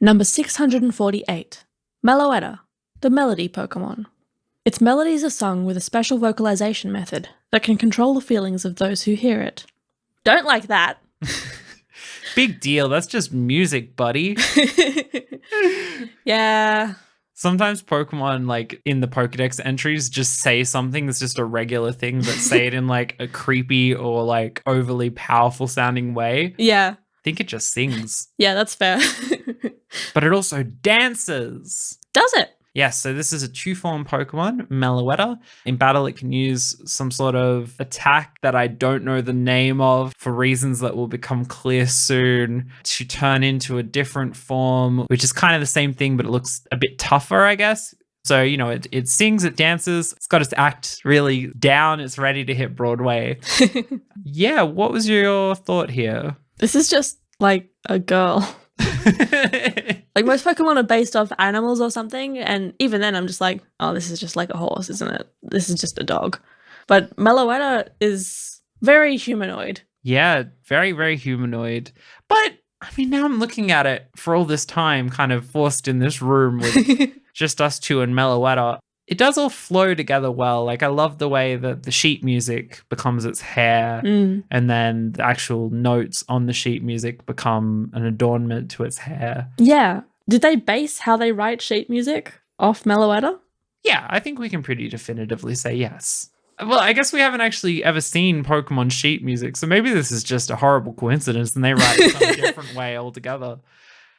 Number 648. Meloetta, the melody Pokemon. Its melodies are sung with a special vocalization method that can control the feelings of those who hear it. Don't like that. Big deal. That's just music, buddy. Yeah. Sometimes Pokemon, like in the Pokedex entries, just say something that's just a regular thing, but say it in like a creepy or like overly powerful sounding way. Yeah. I think it just sings. Yeah, that's fair. But it also dances. Does it? Yes, so this is a two-form Pokemon, Meloetta. In battle, it can use some sort of attack that I don't know the name of for reasons that will become clear soon to turn into a different form, which is kind of the same thing, but it looks a bit tougher, I guess. So, you know, it sings, it dances, it's got its act really down, it's ready to hit Broadway. Yeah, what was your thought here? This is just like a girl. Like most Pokemon are based off animals or something, and even then I'm just like, oh, this is just like a horse, isn't it? This is just a dog. But Meloetta is very humanoid. Yeah, very, very humanoid. But, I mean, now I'm looking at it for all this time, kind of forced in this room with just us two and Meloetta. It does all flow together well. Like, I love the way that the sheet music becomes its hair, and then the actual notes on the sheet music become an adornment to its hair. Yeah. Did they base how they write sheet music off Meloetta? Yeah, I think we can pretty definitively say yes. Well, I guess we haven't actually ever seen Pokemon sheet music, so maybe this is just a horrible coincidence and they write it some different way altogether.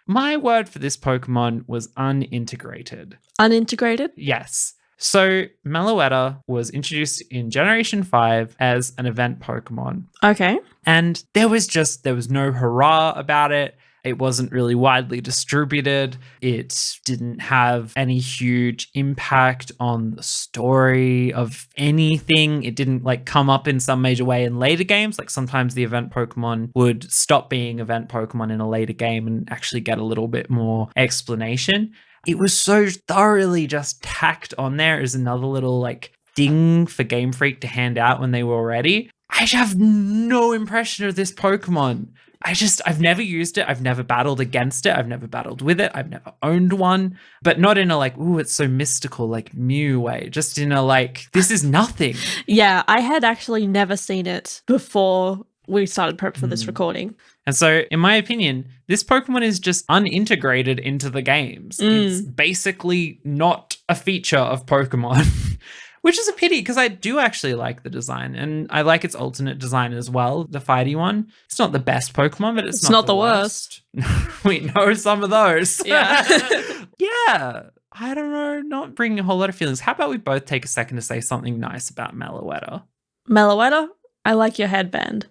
My word for this Pokemon was unintegrated. Unintegrated? Yes. So Meloetta was introduced in Generation 5 as an event Pokemon. Okay. And there was no hurrah about it. It wasn't really widely distributed. It didn't have any huge impact on the story of anything. It didn't like come up in some major way in later games. Like sometimes the event Pokemon would stop being event Pokemon in a later game and actually get a little bit more explanation. It was so thoroughly just tacked on there as another little like ding for Game Freak to hand out when they were ready. I have no impression of this Pokemon. I've never used it. I've never battled against it. I've never battled with it. I've never owned one, but not in a like, ooh, it's so mystical, like Mew way, just in a like, this is nothing. Yeah, I had actually never seen it before we started prep for this recording. And so, in my opinion, this Pokemon is just unintegrated into the games. It's basically not a feature of Pokemon. Which is a pity because I do actually like the design and I like its alternate design as well, the fighty one. It's not the best Pokemon, but it's not the worst. We know some of those. Yeah. Yeah. I don't know, not bringing a whole lot of feelings. How about we both take a second to say something nice about Meloetta? Meloetta, I like your headband.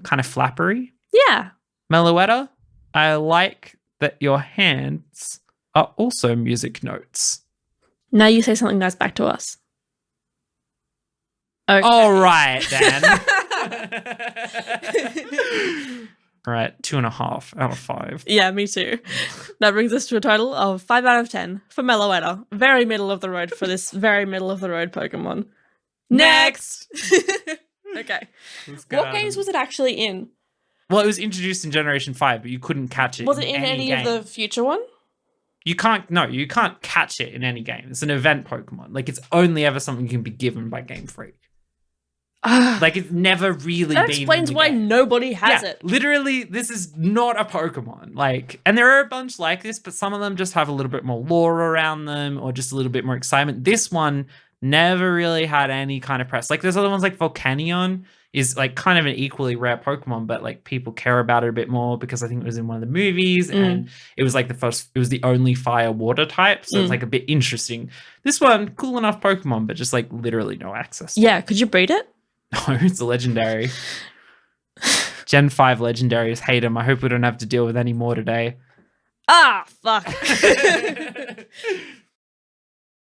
Kind of flappery. Yeah. Meloetta, I like that your hands are also music notes. Now you say something nice back to us. Okay. All right, then. All right, 2.5 out of 5. Yeah, me too. That brings us to a total of 5 out of 10 for Meloetta. Very middle of the road for this very middle of the road Pokemon. Next! Okay. What games was it actually in? Well, it was introduced in Generation 5, but you couldn't catch it. Was it in any game. of the future one? You can't catch it in any game. It's an event Pokemon. Like, it's only ever something you can be given by Game Freak. Like, it's never really that been explains why game. Nobody has it. Literally, this is not a Pokemon. Like, and there are a bunch like this, but some of them just have a little bit more lore around them or just a little bit more excitement. This one never really had any kind of press. Like, there's other ones like Volcanion is like kind of an equally rare Pokemon, but like people care about it a bit more because I think it was in one of the movies and it was like it was the only fire water type. So it's like a bit interesting. This one, cool enough Pokemon, but just like literally no access. Yeah, could you breed it? No, it's a legendary. Gen 5 legendaries hate him. I hope we don't have to deal with any more today. Ah, fuck.